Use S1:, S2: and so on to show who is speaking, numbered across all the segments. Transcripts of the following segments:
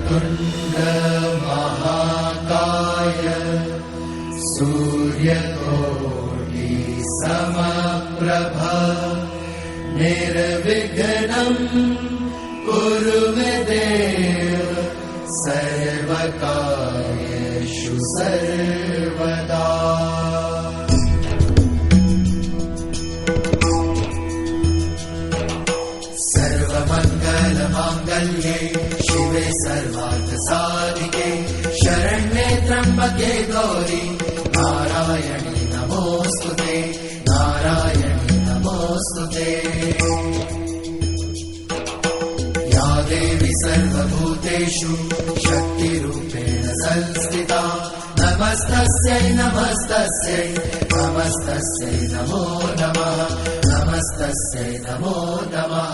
S1: वक्रतुण्ड महाकाय सूर्यकोटि समप्रभा निर्विघ्नं कुरु मे देव सर्वकार्येषु सर्वदा। सर्वमङ्गलमाङ्गल्ये शिवे सर्वार्थसाधिके शरण्ये त्र्यम्बके गौरी नारायणी नमोऽस्तुते नारायणी नमोऽस्तुते। या देवी सर्वभूतेषु शक्तिरूपेण संस्थिता नमस्तस्यै नमस्तस्यै नमस्तस्यै नमो नमः नमस्तस्यै नमो नमः।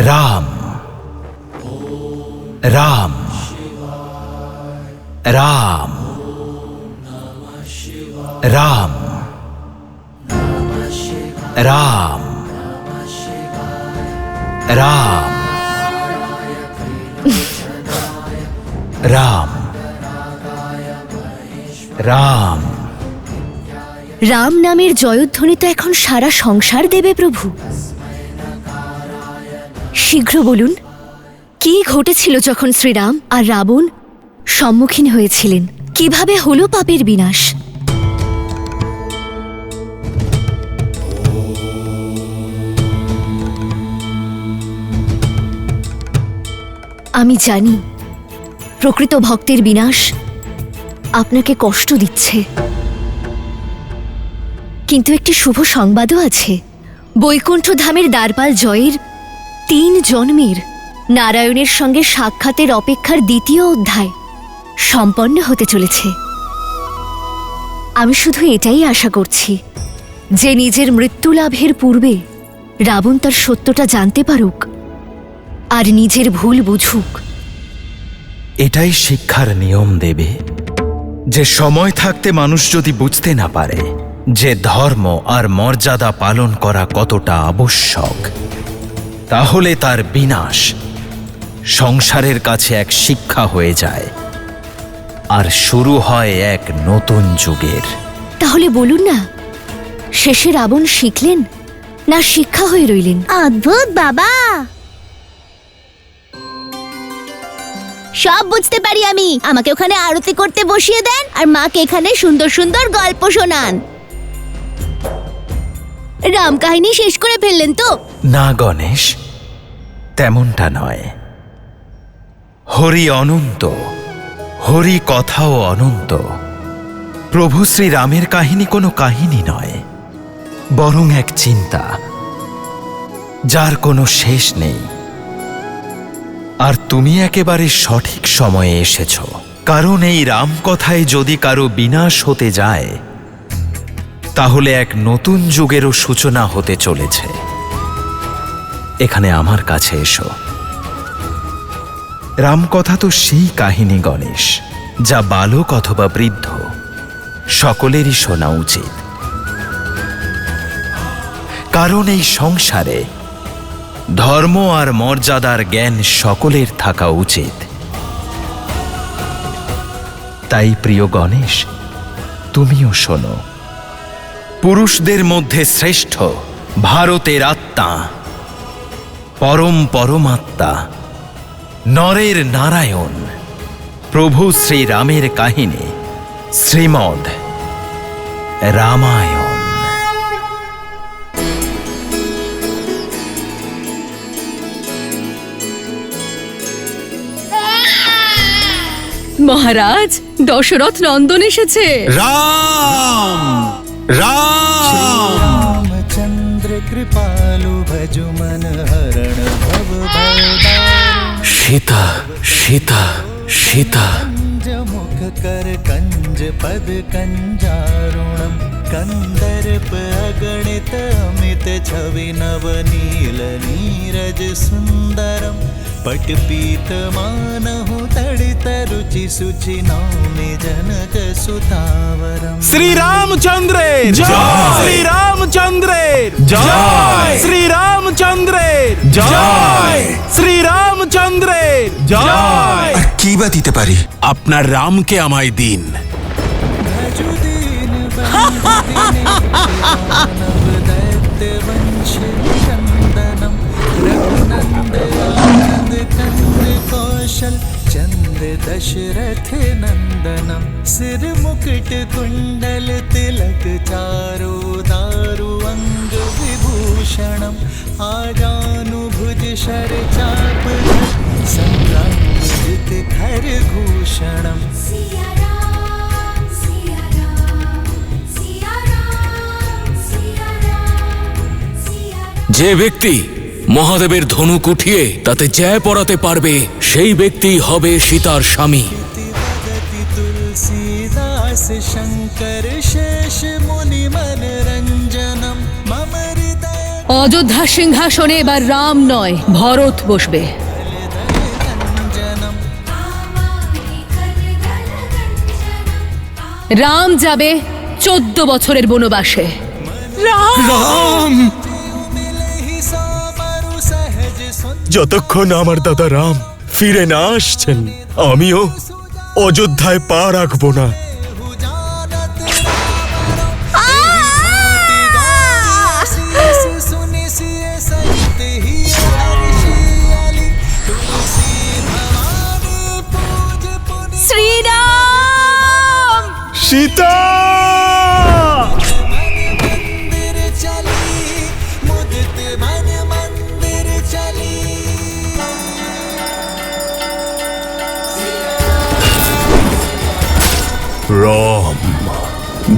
S2: राम राम राम राम राम राम राम রাম।
S3: রাম নামের জয়ধ্বনি তো এখন সারা সংসার দেবে প্রভু। শীঘ্র বলুন, কি ঘটেছিল যখন শ্রীরাম আর রাবণ সম্মুখীন হয়েছিলেন? কিভাবে হলো পাপের বিনাশ? আমি জানি প্রকৃত ভক্তের বিনাশ আপনাকে কষ্ট দিচ্ছে, কিন্তু একটি শুভ সংবাদও আছে। বৈকুণ্ঠ ধামের দ্বারপাল জয়ের 3 জন্মের নারায়ণের সঙ্গে সাক্ষাতের অপেক্ষার দ্বিতীয় অধ্যায় সম্পন্ন হতে চলেছে। আমি শুধু এটাই আশা করছি যে নিজের মৃত্যু লাভের পূর্বে রাবণ তার সত্যটা জানতে পারুক আর নিজের ভুল বুঝুক।
S2: এটাই শিক্ষার নিয়ম দেবে যে সময় থাকতে মানুষ যদি বুঝতে না পারে যে ধর্ম আর মর্যাদা পালন করা কতটা আবশ্যক, তাহলে তার বিনাশ সংসারের কাছে এক শিক্ষা হয়ে যায় আর শুরু হয় এক নতুন যুগের।
S3: তাহলে বলুন না, শেষে রাবণ শিখলেন না শিক্ষা হয়ে রইলেন?
S4: অদ্ভুত বাবা, সব বুঝতে পারি আমি। আমাকে ওখানে আরতি করতে বসিয়ে দেন আর মাকে এখানে সুন্দর সুন্দর গল্প শোনান। রাম কাহিনী শেষ করে ফেললেন তো?
S2: না গণেশ, তেমনটা নয়। হরি অনন্ত, হরি কথাও অনন্ত। প্রভু শ্রীরামের কাহিনী কোনো কাহিনী নয়, বরং এক চিন্তা যার কোনো শেষ নেই। আর তুমি একেবারে সঠিক সময়ে এসেছ, কারণ এই রাম কথায় যদি কারো বিনাশ হতে যায় তাহলে এক নতুন যুগেরও সূচনা হতে চলেছে। এখানে আমার কাছে এসো। রামকথা তো সেই কাহিনী গণেশ, যা বালক অথবা বৃদ্ধ সকলেরই শোনা উচিত। কারণ এই সংসারে ধর্ম আর মর্যাদার জ্ঞান সকলের থাকা উচিত। তাই প্রিয় গণেশ, তুমিও শোনো। পুরুষদের মধ্যে শ্রেষ্ঠ ভারতের আত্মা, পরমাত্মা, নরের নারায়ণ প্রভু শ্রীরামের কাহিনী শ্রীমদ্ রামায়ণ।
S5: মহারাজ, দশরথ নন্দন এসেছে।
S2: রাম রাম
S6: रामचंद्र कृपालु भजु मन हरण भव भयदारुण।
S2: সীতা সীতা সীতা
S6: मुख कर कंज पद कंजारुणम कंदर्प अगणित अमित छवि नवनील नीरज सुंदरम पट पीत मानहु तड़ित रुचि सुचि नौमि जनक सुतावरम।
S2: श्री रामचंद्रेर जय, श्री रामचंद्रेर जय, श्री रामचंद्रेर जय, श्री रामचंद्रेर जय।
S7: আর কি বা দিতে পারি?
S8: আপনার রামকে আমায় দিন।
S6: भजु दीन बंधु मानव दैत्य वंश निरंदनम। रघुनंद आनंद कंद कौशल चंद्र दशरथ नंदनम। सिर मुकुट कुंडल तिलक चारु दारु अंग विभूषणम। आजानुभुज शर चाप संग्राम जित खर भूषणम।
S9: सिया राम सिया राम सिया राम सिया राम सिया राम।
S8: যে ব্যক্তি মহাদেবের ধনুক উঠিয়ে তাতে জয় পড়াতে পারবে সেই ব্যক্তি হবে সীতার স্বামী।
S6: भगति तुलसीदास शंकर शेष मुनि मनरंजनम। मम हृदय
S5: অযোধ্যা সিংহাসনে এবার রাম নয় ভরত বসবে।
S6: रंजनम।
S9: आवाहि कर दल गंजनम।
S5: রাম যাবে 14 বছরের বনবাসে।
S6: मिलहि सामरु सहज सुंदर।
S7: যতক্ষণ আমার দাদা রাম ফিরে না আসছেন আমিও অযোধ্যায় পা রাখবো না।
S6: जानत शीस सुनि सिय सहित ही हर्षियाली। तुलसी भवानी पूज पुनि
S5: শ্রীরাম
S7: সীতা!
S6: मंदिर चली। मुदित मन मंदिर चली।
S7: রাম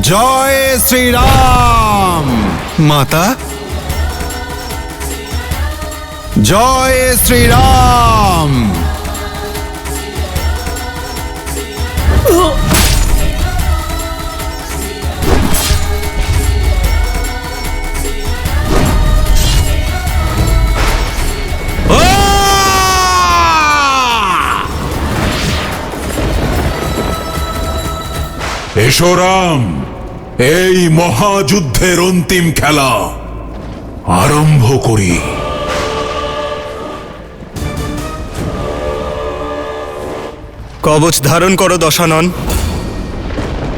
S7: জয় শ্রীরাম। মাতা জয় শ্রীরাম।
S10: এসো রাম, এই মহাযুদ্ধের অন্তিম খেলা আরম্ভ করি।
S7: কবচ ধারণ করো দশানন,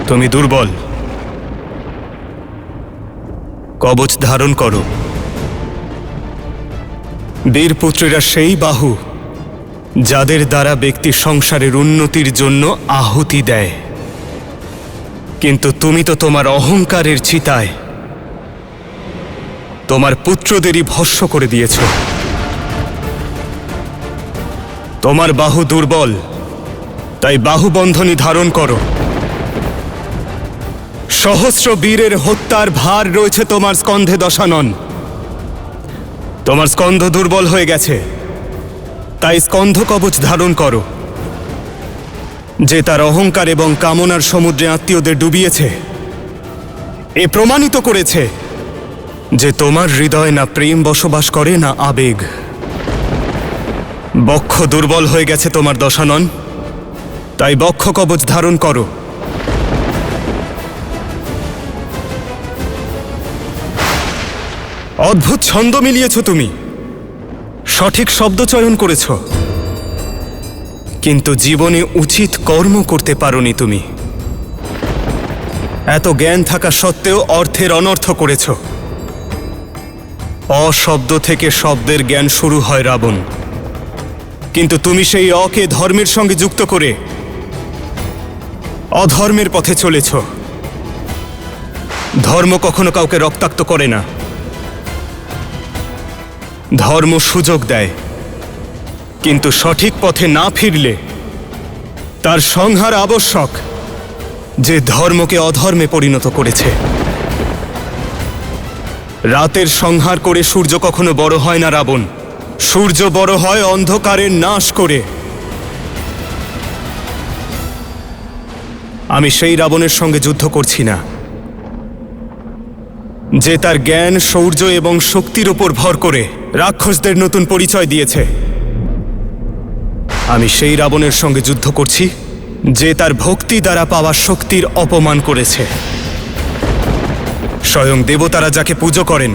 S7: তুমি দুর্বল। কবচ ধারণ করো। বীরপুত্রীরা সেই বাহু যাদের দ্বারা ব্যক্তি সংসারের উন্নতির জন্য আহুতি দেয়, কিন্তু তুমি তো তোমার অহংকারের চিতায় তোমার পুত্রদেরই ভস্ম করে দিয়েছ। তোমার বাহু দুর্বল, তাই বাহুবন্ধনী ধারণ করো। সহস্র বীরের হত্যার ভার রয়েছে তোমার স্কন্ধে দশানন। তোমার স্কন্ধ দুর্বল হয়ে গেছে, তাই স্কন্ধ কবচ ধারণ করো। যে তার অহংকার এবং কামনার সমুদ্রে আত্মীয়দের ডুবিয়েছে, এ প্রমাণিত করেছে যে তোমার হৃদয়ে না প্রেম বসবাস করে না আবেগ। বক্ষ দুর্বল হয়ে গেছে তোমার দশানন, তাই বক্ষ কবচ ধারণ করো। অদ্ভুত ছন্দ মিলিয়েছ তুমি, সঠিক শব্দ চয়ন করেছ, কিন্তু জীবনে উচিত কর্ম করতে পারোনি তুমি। এত জ্ঞান থাকা সত্ত্বেও অর্থের অনর্থ করেছ। অশব্দ থেকে শব্দের জ্ঞান শুরু হয় রাবণ, কিন্তু তুমি সেই অকে ধর্মের সঙ্গে যুক্ত করে অধর্মের পথে চলেছ। ধর্ম কখনো কাউকে রক্তাক্ত করে না, ধর্ম সুযোগ দেয়, কিন্তু সঠিক পথে না ফিরলে তার সংহার আবশ্যক, যে ধর্মকে অধর্মে পরিণত করেছে। রাতের সংহার করে সূর্য কখনো বড় হয় না রাবণ, সূর্য বড় হয় অন্ধকারের নাশ করে। আমি সেই রাবণের সঙ্গে যুদ্ধ করছি না, যে তার জ্ঞান, শৌর্য এবং শক্তির উপর ভর করে রাক্ষসদের নতুন পরিচয় দিয়েছে। আমি সেই রাবণের সঙ্গে যুদ্ধ করছি যে তার ভক্তি দ্বারা পাওয়া শক্তির অপমান করেছে। স্বয়ং দেবতারা যাকে পুজো করেন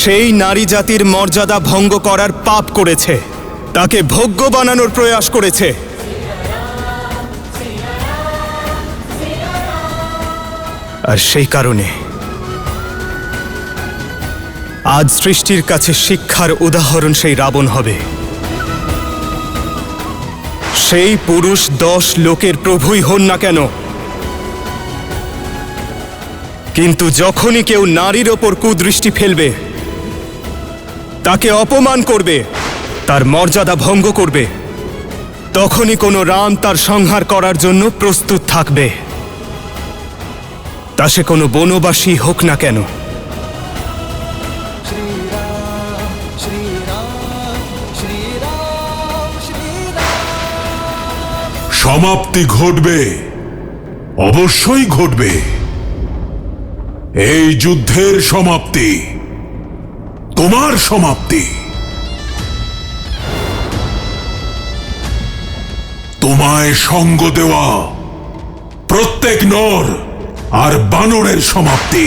S7: সেই নারী জাতির মর্যাদা ভঙ্গ করার পাপ করেছে, তাকে ভোগ্য বানানোর প্রয়াস করেছে। আর সেই কারণে আজ সৃষ্টির কাছে শিক্ষার উদাহরণ সেই রাবণ হবে। সেই পুরুষ 10 লোকের প্রভুই হন না কেন, কিন্তু যখনই কেউ নারীর ওপর কুদৃষ্টি ফেলবে, তাকে অপমান করবে, তার মর্যাদা ভঙ্গ করবে, তখনই কোনো রাম তার সংহার করার জন্য প্রস্তুত থাকবে, তা সে কোনো বনবাসী হোক না কেন।
S10: সমাপ্তি ঘটবে, অবশ্যই ঘটবে। এই যুদ্ধের সমাপ্তি, তোমার সমাপ্তি। তোমায় সঙ্গ দেওয়া প্রত্যেক নর আর বানরের সমাপ্তি।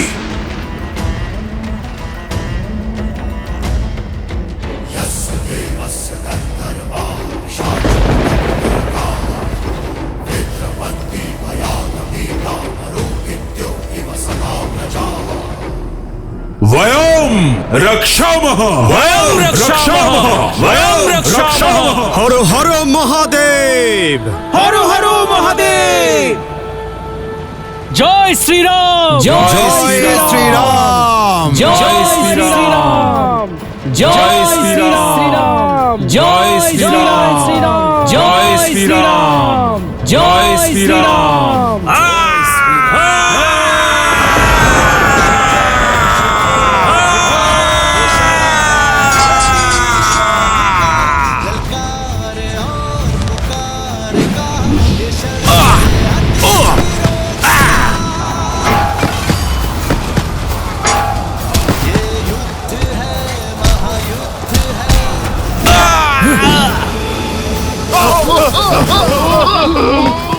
S10: वयम रक्षामः, वयम रक्षामः, वयम रक्षामः।
S7: হর হর মহাদেব,
S8: হর হর মহাদেব। জয় শ্রীরাম,
S7: জয় শ্রীরাম,
S8: জয় শ্রীরাম, জয় শ্রীরাম, জয় শ্রীরাম, জয় শ্রীরাম, জয় শ্রীরাম।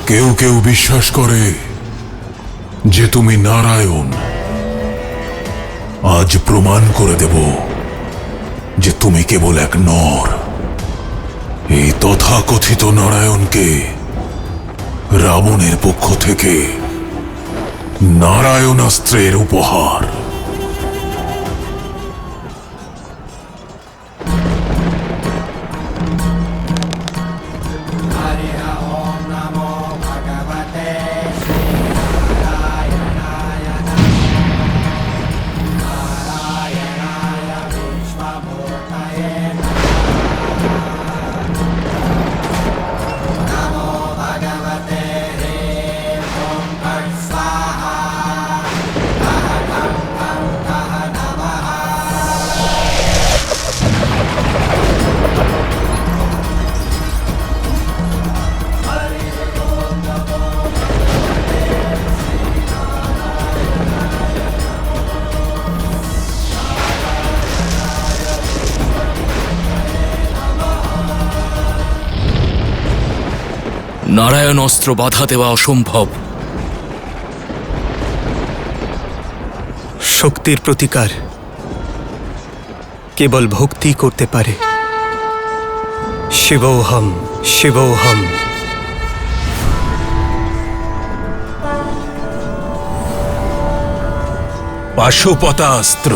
S10: কেউ কেউ বিশ্বাস করে যে তুমি নারায়ণ। আজ প্রমাণ করে দেব যে তুমি কেবল এক নর। এই তথাকথিত নারায়ণকে রাবণের পক্ষ থেকে নারায়ণাস্ত্রের উপহার।
S8: নারায়ণ অস্ত্র বাধা দেওয়া অসম্ভব।
S7: শক্তির প্রতিকার কেবল ভক্তি করতে পারে। শিবোহম, শিবোহম।
S10: পাশুপতাস্ত্র।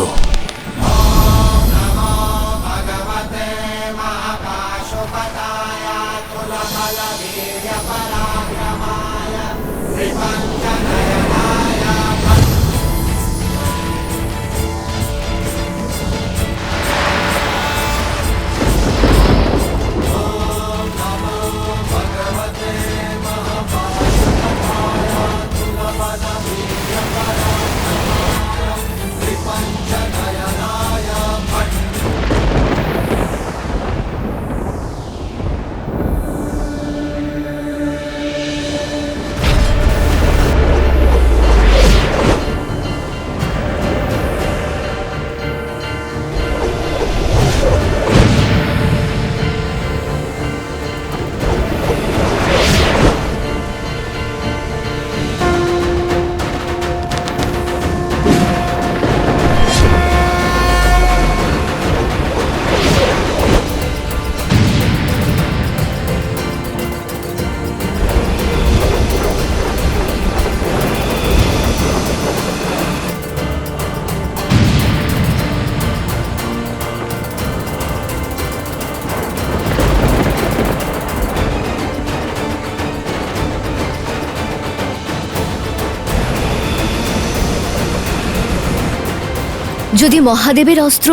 S3: যদি মহাদেবের অস্ত্র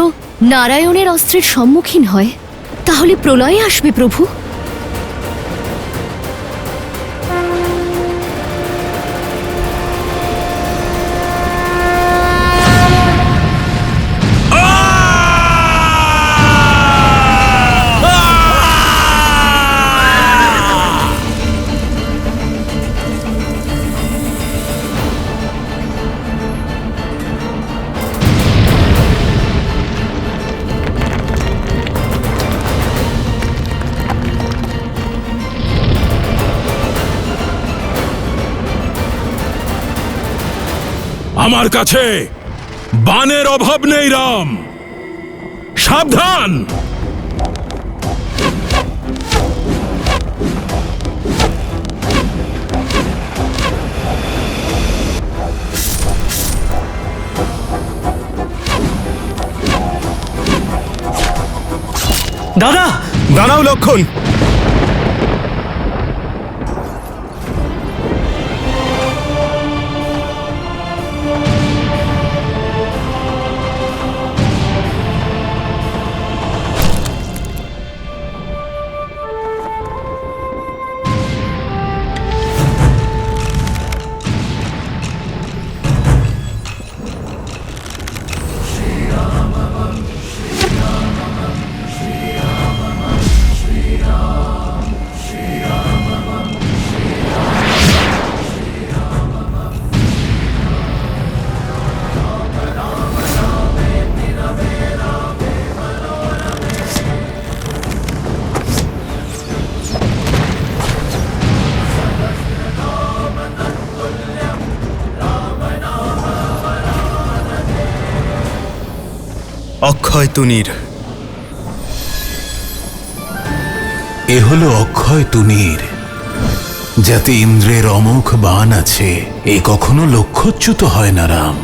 S3: নারায়ণের অস্ত্রের সম্মুখীন হয় তাহলে প্রলয় আসবে প্রভু।
S10: আমার কাছে বানের অভাব নেই রাম, সাবধান।
S7: দাদা, দাঁড়াও লক্ষণ। অক্ষয় তুনির।
S10: এ হলো অক্ষয় তুনির, যাতে ইন্দ্রের অমোঘ বাণ আছে। এ কখনো লক্ষ্যচ্যুত হয় না রাম।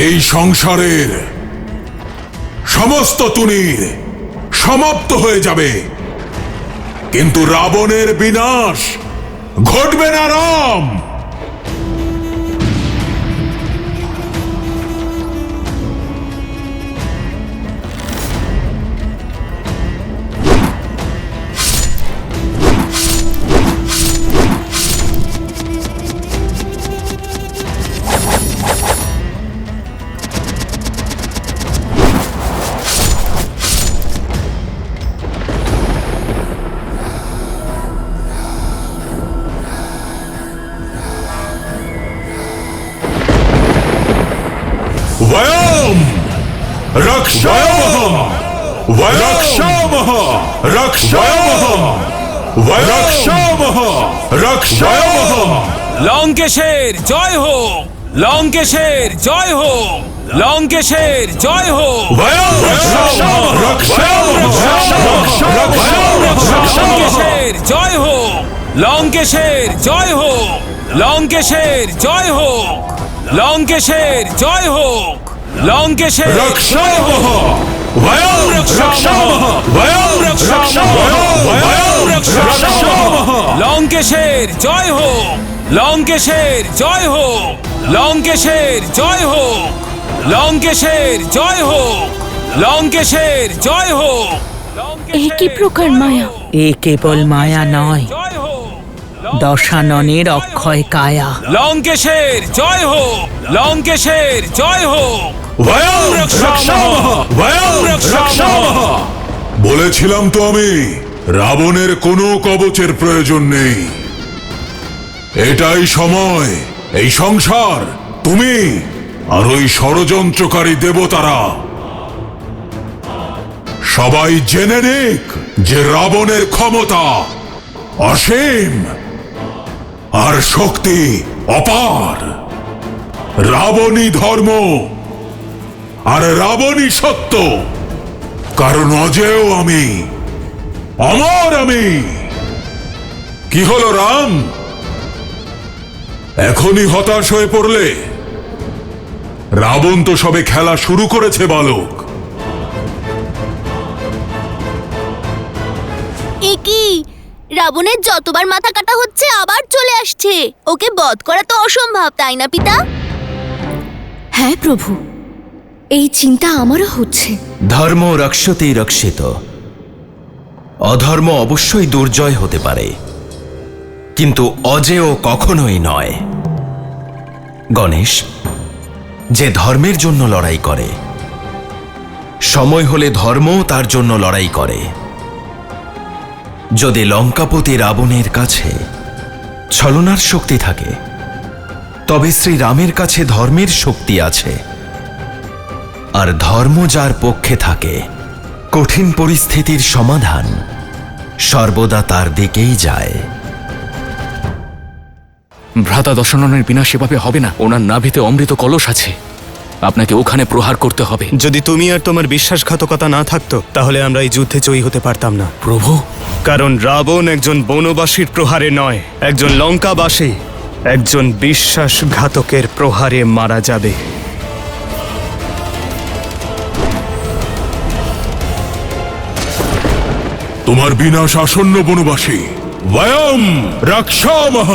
S10: এই সংসারের সমস্ত তুনির সমাপ্ত হয়ে যাবে, কিন্তু রাবণের বিনাশ ঘটবে না রাম। वयम रक्षामः, रक्षामः, रक्षामः। রক্ষামহ রক্ষামহ
S8: লঙ্কেশের জয় হোক, লঙ্কেশের জয় হোক, লঙ্কেশের জয় হোক, লঙ্কেশের জয় হোক, লঙ্কেশের জয় হোক, লঙ্কেশের জয় হোক, লঙ্কেশের জয় হোক, লঙ্কেশের জয় হোক। লঙ্কেশের জয় হোক, লঙ্কেশের জয় হোক, লঙ্কেশের জয় হোক, লঙ্কেশের জয় হোক, লঙ্কেশের জয় হোক।
S5: এ কি প্রকার মায়া?
S11: এ কেবল মায়া নয়,
S8: জয় হোক,
S11: দশাননের অক্ষয় কায়া।
S8: লঙ্কেশের জয় হোক, লঙ্কেশের জয় হোক।
S10: বলেছিলাম তো আমি, রাবণের কোনো কবচের প্রয়োজন নেই। এটাই সময়, এই সংসার, তুমি আর ওই ষড়যন্ত্রকারী দেবতারা সবাই জেনে নিক যে রাবণের ক্ষমতা অসীম আর শক্তি অপার। রাবণই ধর্ম আর রাবণই সত্য, কারণ অজেয় আমি, অমর আমি। কি হলো রাম, এখনই হতাশ হয়ে পড়লে? রাবণ তো সবে খেলা শুরু করেছে বালক।
S4: এ কি, রাবণের যতবার মাথা কাটা হচ্ছে আবার চলে আসছে। ওকে বধ করা তো অসম্ভব, তাই না পিতা?
S3: হ্যাঁ প্রভু, এই চিন্তা আমারও হচ্ছে।
S2: ধর্ম রক্ষতে রক্ষিত। অধর্ম অবশ্যই দুর্জয় হতে পারে, কিন্তু অজেয় কখনোই নয়। গণেশ, যে ধর্মের জন্য লড়াই করে, সময় হলে ধর্ম তার জন্য লড়াই করে। যদি লঙ্কাপতি রাবণের কাছে ছলনার শক্তি থাকে, তবে শ্রীরামের কাছে ধর্মের শক্তি আছে। আর ধর্ম যার পক্ষে থাকে, কঠিন পরিস্থিতির সমাধান সর্বদা তার দিকেই যায়।
S8: ভ্রাতা দশাননের বিনাশ এভাবে হবে না। ওনার নাভিতে অমৃত কলস আছে, আপনাকে ওখানে প্রহার করতে হবে।
S7: যদি তুমি আর তোমার বিশ্বাসঘাতকতা না থাকতো, তাহলে আমরা এই যুদ্ধে জয়ী হতে পারতাম না।
S8: প্রভু,
S7: কারণ রাবণ একজন বনবাসীর প্রহারে নয়, একজন লঙ্কাবাসী, একজন বিশ্বাসঘাতকের প্রহারে মারা যাবে।
S10: তোমার বিনাশ আসন্ন বনবাসী। বয়ম রক্ষামহ।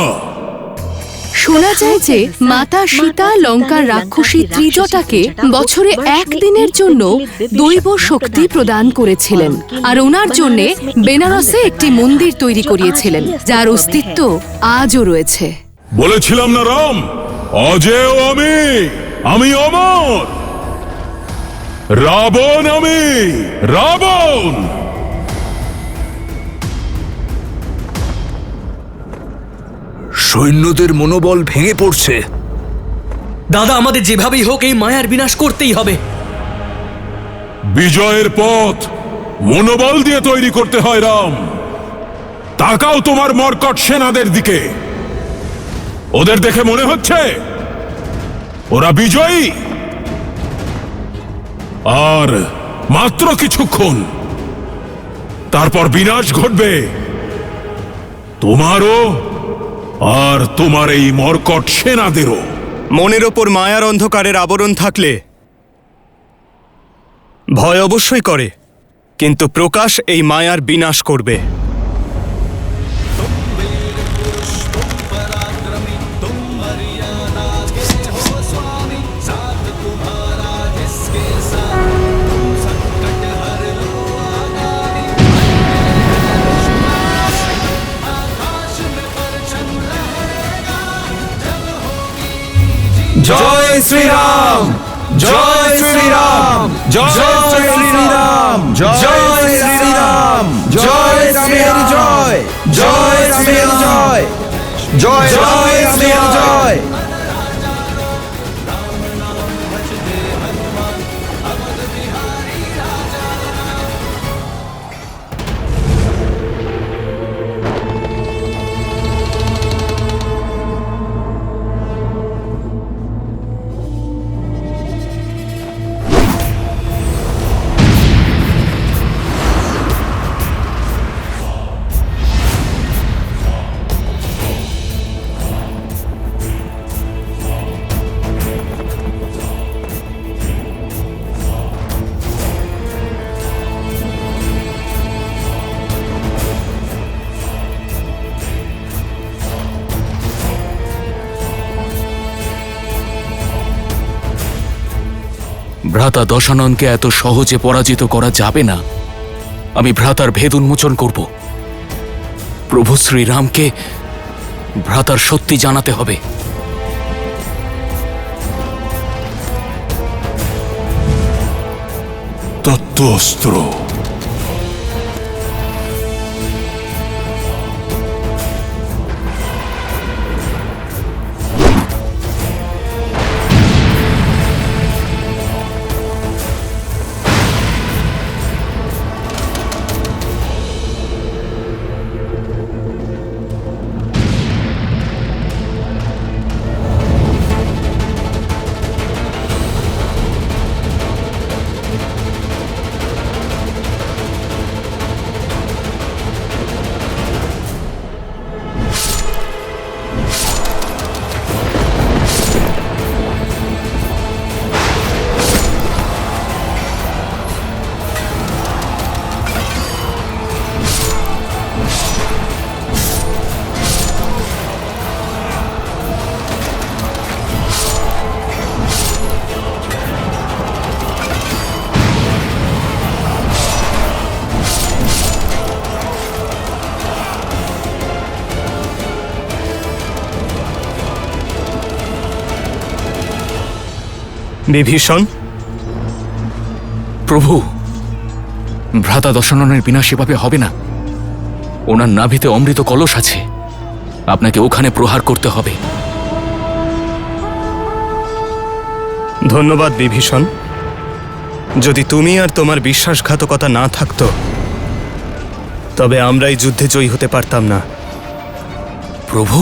S5: শোনা যায় যে মাতা সীতা লঙ্কার রাক্ষসী ত্রিজটাকে বছরে একদিনের জন্য দৈব শক্তি প্রদান করেছিলেন, আর ওনার জন্য বেনারসে একটি মন্দির তৈরি করিয়েছিলেন, যার অস্তিত্ব আজও রয়েছে।
S10: বলেছিলাম না রাম, অজেয় আমি, আমি অমর। রাবণ আমি, রাবণ।
S8: সৈন্যদের মনোবল ভেঙে পড়ছে।
S11: দাদা, আমাদের যেভাবেই হোক এই মায়ার বিনাশ করতেই হবে।
S10: বিজয়ের পথ মনোবল দিয়ে তৈরি করতে হয় রাম। তাকাও তোমার মর্কট সেনাদের দিকে। ওদের দেখে মনে হচ্ছে ওরা বিজয়ী? আর মাত্র কিছুক্ষণ, তারপর বিনাশ ঘটবে তোমারও আর তোমার এই মর্কট সেনাদেরও।
S7: মনের ওপর মায়ার অন্ধকারের আবরণ থাকলে ভয় অবশ্যই করে, কিন্তু প্রকাশ এই মায়ার বিনাশ করবে।
S2: জয় শ্রীরাম, জয় শ্রীরাম, জয় শ্রীরাম, জয় শ্রীরাম, জয় শ্রীরাম, জয়, জয় শ্রীরাম, জয়, জয়, জয় শ্রীরাম, জয়।
S8: ভ্রাতা দশাননকে এত সহজে পরাজিত করা যাবে না। আমি ভ্রাতার ভেদ উন্মোচন করব। প্রভু শ্রীরামকে ভ্রাতার সত্যি জানাতে হবে।
S10: তত্ত্ব অস্ত্র।
S7: বিভীষণ,
S8: প্রভু, ভ্রাতা দশাননের বিনাশ এভাবে হবে না। ওনার নাভিতে অমৃত কলস আছে, আপনাকে ওখানে প্রহার করতে হবে।
S7: ধন্যবাদ বিভীষণ। যদি তুমি আর তোমার বিশ্বাসঘাতকতা না থাকতো তবে আমরা এই যুদ্ধে জয়ী হতে পারতাম না।
S8: প্রভু,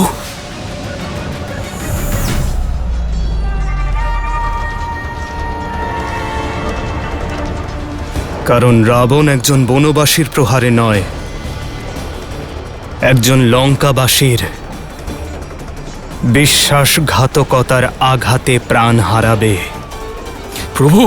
S7: কারণ রাবণ একজন বনবাসীর প্রহারে নয়, একজন লঙ্কাবাসীর বিশ্বাসঘাতকতার আঘাতে প্রাণ হারাবে।
S8: প্রভু,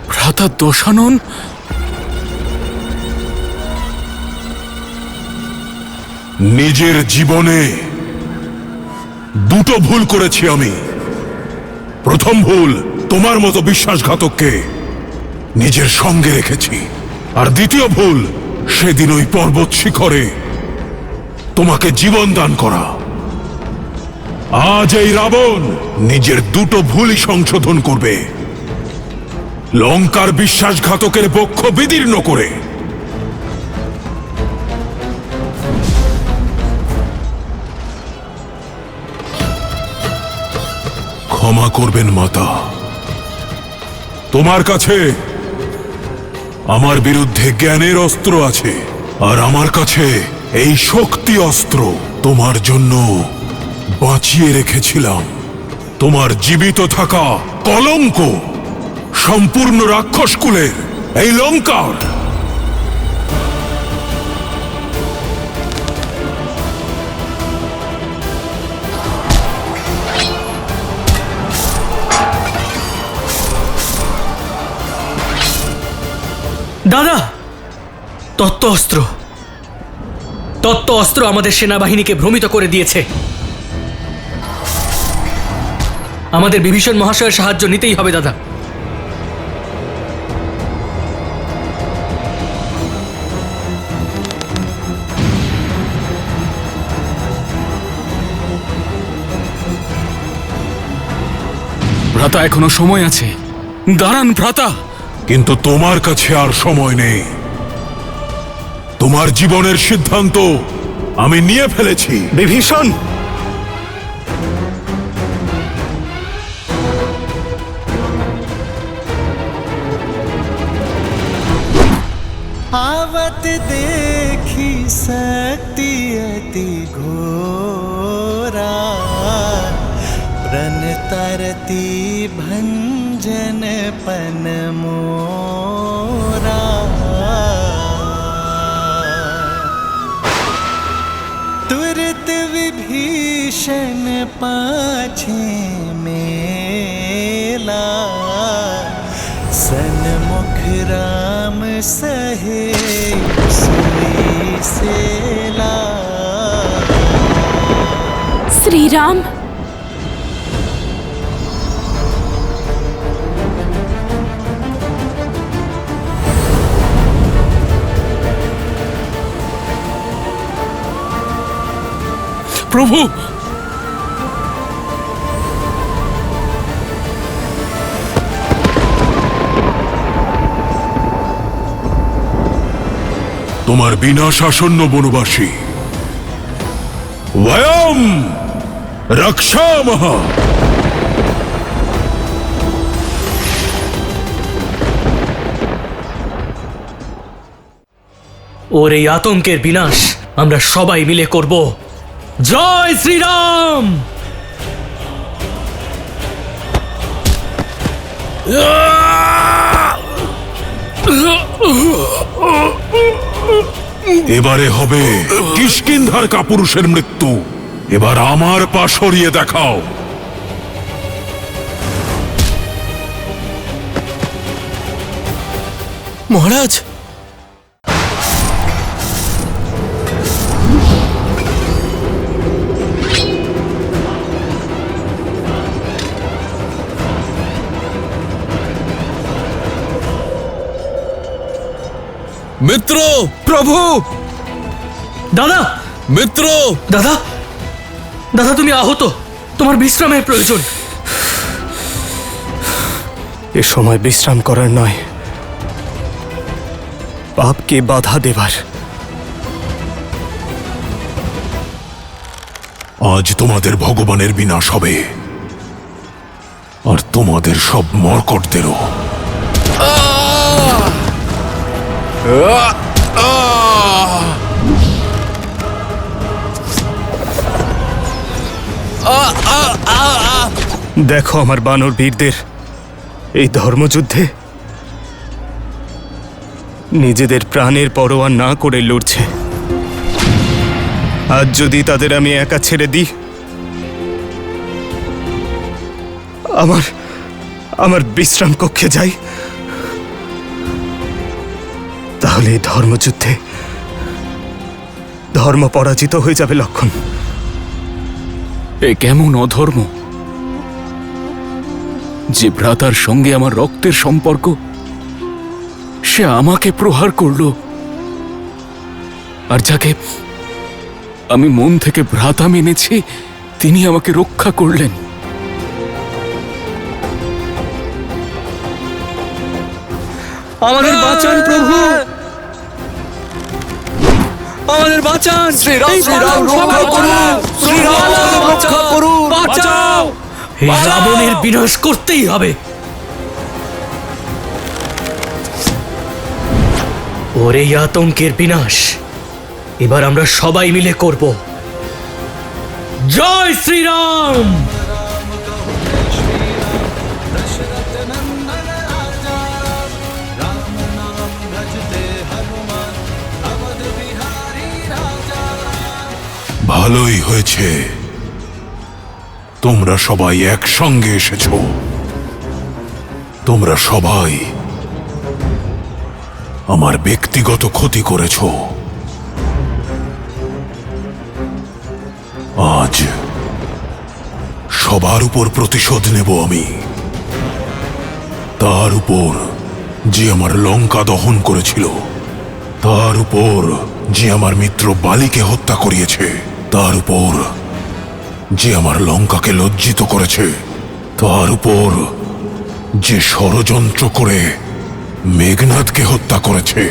S8: ভ্রাতা দশানন?
S10: নিজের জীবনে দুটো ভুল করেছি আমি। প্রথম ভুল, তোমার মতো বিশ্বাসঘাতককে নিজের সঙ্গে রেখেছি। আর দ্বিতীয় ভুল, সেদিন ওই পর্বত শিখরে তোমাকে জীবন দান করা। আজ এই রাবণ নিজের দুটো ভুলই সংশোধন করবে, লঙ্কার বিশ্বাসঘাতকের বক্ষ বিদীর্ণ করে। ক্ষমা করবেন মাতা, তোমার কাছে আমার বিরুদ্ধে জ্ঞানের অস্ত্র আছে, আর আমার কাছে এই শক্তি অস্ত্র তোমার জন্য বাঁচিয়ে রেখেছিলাম। তোমার জীবিত থাকা কলঙ্ক সম্পূর্ণ রাক্ষস কুলের এই লঙ্কার।
S11: দাদা, তত্ত্ব অস্ত্র। তত্ত্ব অস্ত্র আমাদের সেনাবাহিনীকে ভ্রমিত করে দিয়েছে। আমাদের বিভীষণ মহাশয়ের সাহায্য নিতেই হবে দাদা।
S8: ভ্রাতা, এখনো সময় আছে, দাঁড়ান ভ্রাতা।
S10: কিন্তু তোমার কাছে আর সময় নেই। তোমার জীবনের সিদ্ধান্ত আমি নিয়ে ফেলেছি।
S7: বিভীষণ,
S6: आवत देखी शक्ति अति घोरा तरती भंजन पन मोरा तुरत विभीषण पाछे मेला सन्मुख राम सहे सुई सेला।
S5: श्री राम,
S8: প্রভু,
S10: তোমার বিনাশ আসন্ন বনবাসী। বয়ম রক্ষামহ।
S11: ওর এই আতঙ্কের বিনাশ আমরা সবাই মিলে করব। জয় শ্রীরাম।
S10: এবারে হবে কিষ্কিন্ধার কাপুরুষের মৃত্যু। এবার আমার পা সরিয়ে দেখাও।
S8: মহারাজ,
S7: মিত্র, প্রভু,
S11: দাদা,
S7: মিত্র।
S11: দাদা, দাদা তুমি আহত, তোমার বিশ্রামের প্রয়োজন।
S7: এ সময় বিশ্রাম করার নয়, পাপকে বাধা দেবার।
S10: আজ তোমাদের ভগবানের বিনাশ হবে, আর তোমাদের সব মর্কটদেরও।
S7: দেখো আমার বানর বীরদের এই ধর্মযুদ্ধে নিজেদের প্রাণের পরোয়া না করে লড়ছে। আজ যদি তাদের আমি একা ছেড়ে দিই, আমার বিশ্রাম কক্ষে যাই, তাহলে এই ধর্মযুদ্ধে ধর্ম পরাজিত হয়ে যাবে লক্ষণ।
S8: এ কেমন অধর্ম যে ভ্রাতার সঙ্গে আমার রক্তের সম্পর্ক, সে আমাকে প্রহার করল, আর যাকে আমি মন থেকে ভ্রাতা মেনেছি তিনি আমাকে রক্ষা করলেন।
S11: আমাদের বাঁচান প্রভু, আমাদের বাঁচান।
S7: শ্রীরাম, শ্রীরাম, রক্ষা করুন, শ্রীরাম, রক্ষা করুন,
S11: বাঁচাও। এই রাবণের বিনাশ করতেই হবে। ওর এই আতঙ্কের বিনাশ এবার আমরা সবাই মিলে করব। জয় শ্রীরাম।
S10: ভালোই হয়েছে তোমরা সবাই একসঙ্গে এসেছ। তোমরা সবাই আমার ব্যক্তিগত ক্ষতি করেছ। আজ সবার উপর প্রতিশোধ নেব আমি। তার উপর যে আমার লঙ্কা দহন করেছিল, তার উপর যে আমার মিত্র বালিকে হত্যা করিয়েছে, তার উপর যে আমার লঙ্কাকে লজ্জিত করেছে, তার উপর যে ষড়যন্ত্র করে মেঘনাদকে হত্যা করেছে,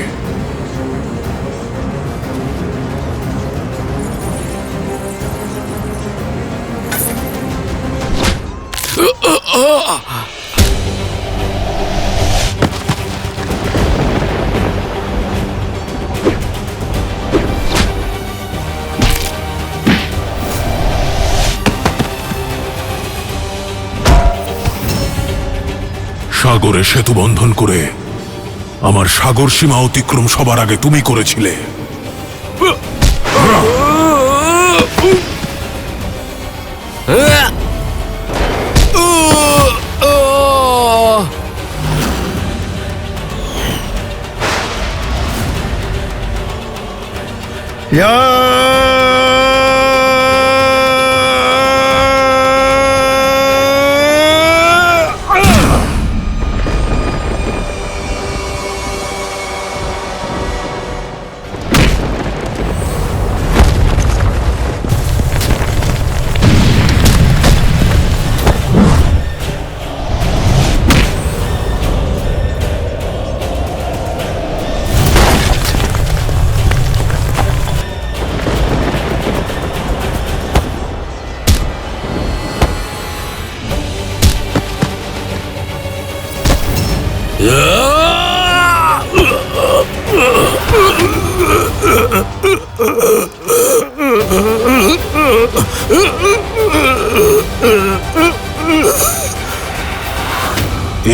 S10: সাগরে সেতু বন্ধন করে আমার সাগর সীমা অতিক্রম সবার আগে তুমি করেছিলে।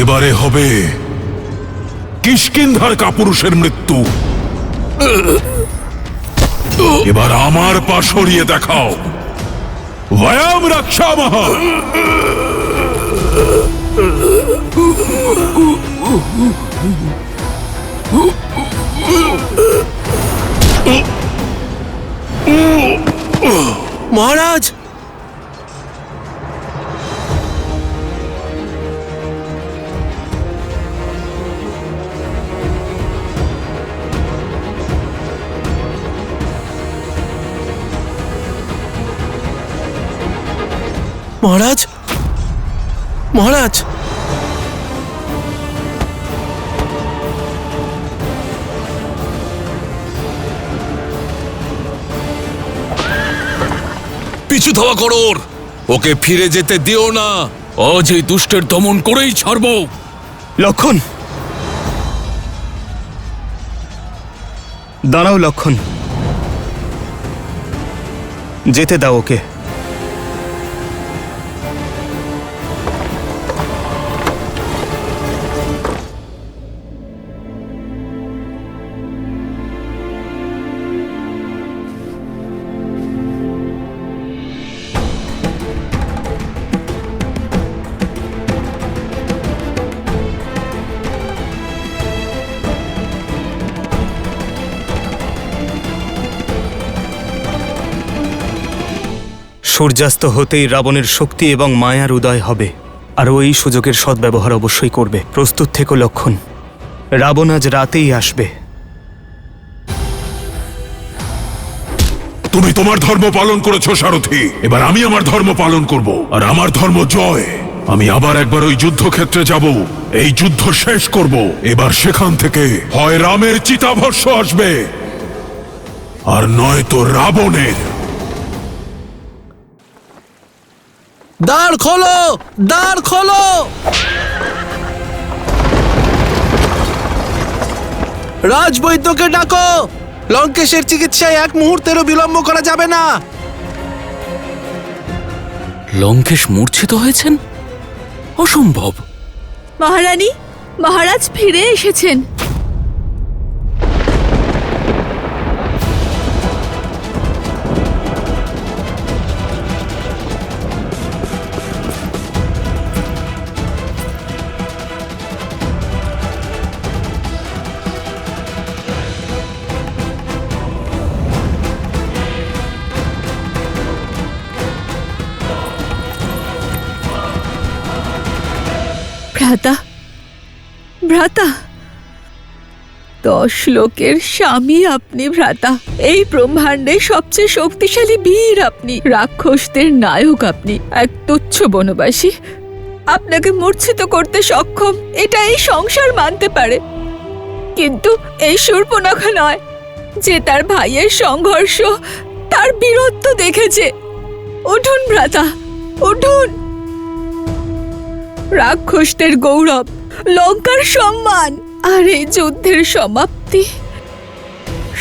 S10: এবারে হবে কিষ্কিন্ধার কাপুরুষের মৃত্যু। এবার আমার পা সরিয়ে দেখাও। বয়াম রক্ষামহ।
S12: মহারাজ, মহারাজ, মহারাজ,
S8: পিছু ধাওয়া করো, ওকে ফিরে যেতে দিও না। আজ এই দুষ্টের দমন করেই ছাড়বো।
S7: লক্ষণ, দাঁড়াও লক্ষণ, যেতে দাও ওকে। সূর্যাস্ত হতেই রাবণের শক্তি এবং মায়ার উদয় হবে, আর এই সুযোগের সদ্ব্যবহার অবশ্যই করবে। প্রস্তুত থেকো লক্ষণ, রাবণ আজ রাতেই আসবে।
S10: তুমি তোমার ধর্ম পালন করেছো সারথি, এবার আমি আমার ধর্ম পালন করব, আর আমার ধর্ম জয়। আমি আবার একবার ওই যুদ্ধক্ষেত্রে যাব, এই যুদ্ধ শেষ করব। এবার সেখান থেকে হয় রামের চিতাভস্ম আসবে, আর নয়তো রাবণের।
S12: দ্বার খোলো, দ্বার খোলো। রাজবৈদ্যকে ডাকো। লঙ্কেশের চিকিৎসায় এক মুহূর্তেরও বিলম্ব করা যাবে না।
S8: লঙ্কেশ মূর্ছিত হয়েছেন? অসম্ভব।
S5: মহারানী, মহারাজ ফিরে এসেছেন। ভ্রাতা, ভ্রাতা, 10 লোকের স্বামী আপনি ভ্রাতা। এই ব্রহ্মাণ্ডে সবচেয়ে শক্তিশালী বীর আপনি, রাক্ষসদের নায়ক আপনি। এক তুচ্ছ বনবাসী আপনাকে মূর্ছিত করতে সক্ষম, এটা এই সংসার মানতে পারে, কিন্তু এই শূর্পণখা নয়, যে তার ভাইয়ের সংঘর্ষ, তার বীরত্ব দেখেছে। উঠুন ভ্রাতা, উঠুন। রাক্ষসদের গৌরব, লঙ্কার সম্মান, আর এই যুদ্ধের সমাপ্তি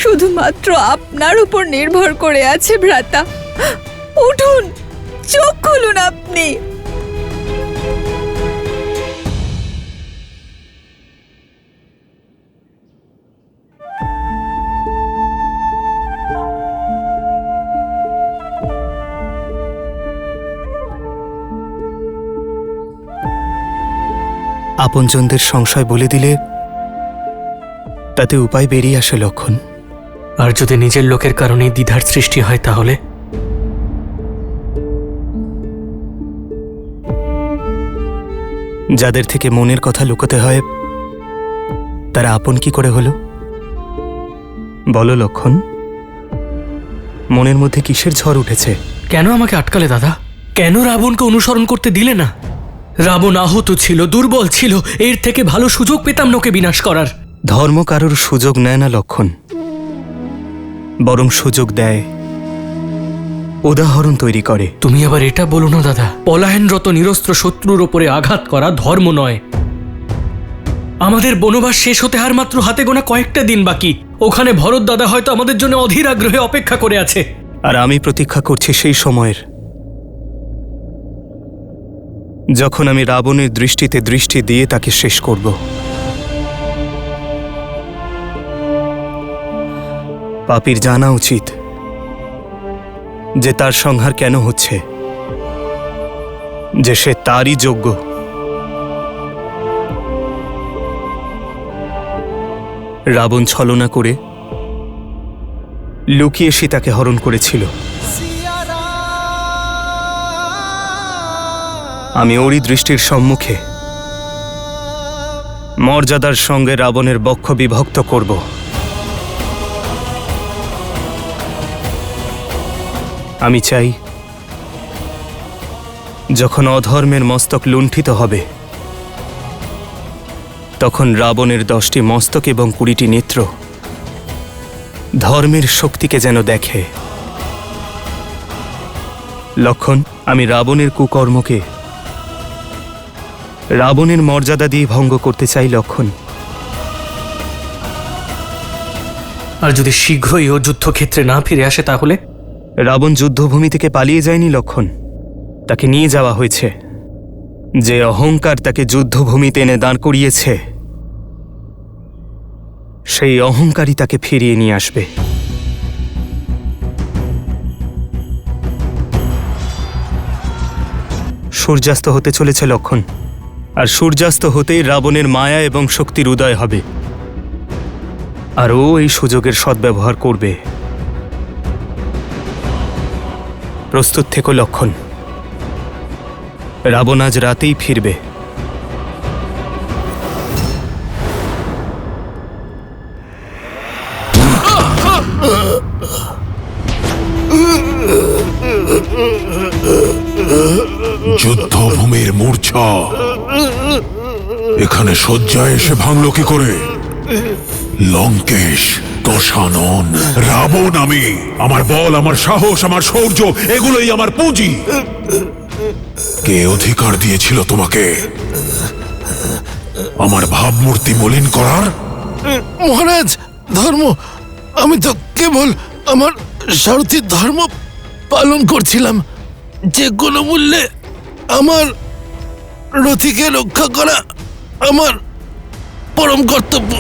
S5: শুধুমাত্র আপনার উপর নির্ভর করে আছে ভ্রাতা। উঠুন, চোখ খুলুন আপনি।
S7: আপনজনদের সংশয় বলে দিলে তাতে উপায় বেরিয়ে আসে লক্ষণ।
S11: আর যদি নিজের লোকের কারণে দ্বিধার সৃষ্টি হয় তাহলে?
S7: যাদের থেকে মনের কথা লুকোতে হয় তারা আপন কি করে হলো বলো লক্ষণ? মনের মধ্যে কিসের ঝড় উঠেছে?
S11: কেন আমাকে আটকালে দাদা? কেন রাবণকে অনুসরণ করতে দিলে না? রাবণ আহত ছিল, দুর্বল ছিল, এর থেকে ভালো সুযোগ পেতাম না ওকে বিনাশ করার।
S7: ধর্ম কারোর সুযোগ নেয় না লক্ষণ, বরং সুযোগ দেয়, উদাহরণ তৈরি করে।
S11: তুমি আবার এটা বলো না দাদা, পলায়নরত নিরস্ত্র শত্রুর ওপরে আঘাত করা ধর্ম নয়। আমাদের বনবাস শেষ হতে আর মাত্র হাতে গোনা কয়েকটা দিন বাকি। ওখানে ভরত দাদা হয়তো আমাদের জন্য অধীর আগ্রহে অপেক্ষা করে আছে।
S7: আর আমি প্রতীক্ষা করছি সেই সময়ের, যখন আমি রাবণের দৃষ্টিতে দৃষ্টি দিয়ে তাকে শেষ করব। পাপীর জানা উচিত যে তার সংহার কেন হচ্ছে, যে সে তারই যোগ্য। রাবণ ছলনা করে লুকিয়ে সীতাকে হরণ করেছিল। আমি ওরই দৃষ্টির সম্মুখে মর্যাদার সঙ্গে রাবণের বক্ষ বিভক্ত করব। আমি চাই যখন অধর্মের মস্তক লুণ্ঠিত হবে তখন রাবণের 10টি মস্তক এবং 20টি নেত্র ধর্মের শক্তিকে যেন দেখে। লক্ষণ, আমি রাবণের কুকর্মকে রাবণের মর্যাদা দিয়ে ভঙ্গ করতে চাই লক্ষণ।
S11: আর যদি শীঘ্রই ও যুদ্ধক্ষেত্রে না ফিরে আসে তাহলে?
S7: রাবণ যুদ্ধভূমি থেকে পালিয়ে যায়নি লক্ষণ, তাকে নিয়ে যাওয়া হয়েছে। যে অহংকার তাকে যুদ্ধভূমিতে এনে দাঁড় করিয়েছে সেই অহংকারই তাকে ফিরিয়ে নিয়ে আসবে। সূর্যাস্ত হতে চলেছে লক্ষণ, আর সূর্যাস্ত হতেই রাবণের মায়া এবং শক্তির উদয় হবে, আর ও এই সুযোগের সদ্ব্যবহার করবে। প্রস্তুত থেকো লক্ষণ, রাবণ আজ রাতেই ফিরবে।
S10: যুদ্ধভূমির মূর্ছা এখানে শয্যায় এসে ভাঙল কি করে? লঙ্কেশ, দশানন, রাবণ আমি। আমার বল, আমার সাহস, আমার শৌর্য, এগুলোই আমার পুঁজি। কে অধিকার দিয়েছিল তোমাকে আমার ভাবমূর্তি মলিন করার?
S12: মহারাজ, ধর্ম, আমি তো কেবল আমার সারথীর ধর্ম পালন করছিলাম। যে কোনো মূল্যে আমার রথীকে রক্ষা করা আমার পরম কর্তব্য।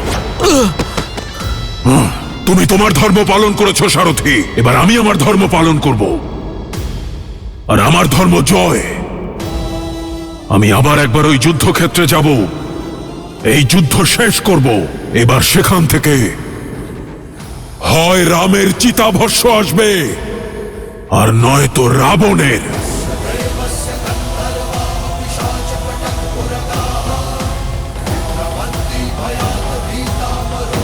S10: তুমি তোমার ধর্ম পালন করেছো সারথী, এবার আমি আমার ধর্ম পালন করব, আর আমার ধর্ম জয়। আমি আবার একবার ওই যুদ্ধক্ষেত্রে যাব, এই যুদ্ধ শেষ করব। এবার সেখান থেকে হয় রামের চিতাভস্ম আসবে, আর নয়তো রাবণের।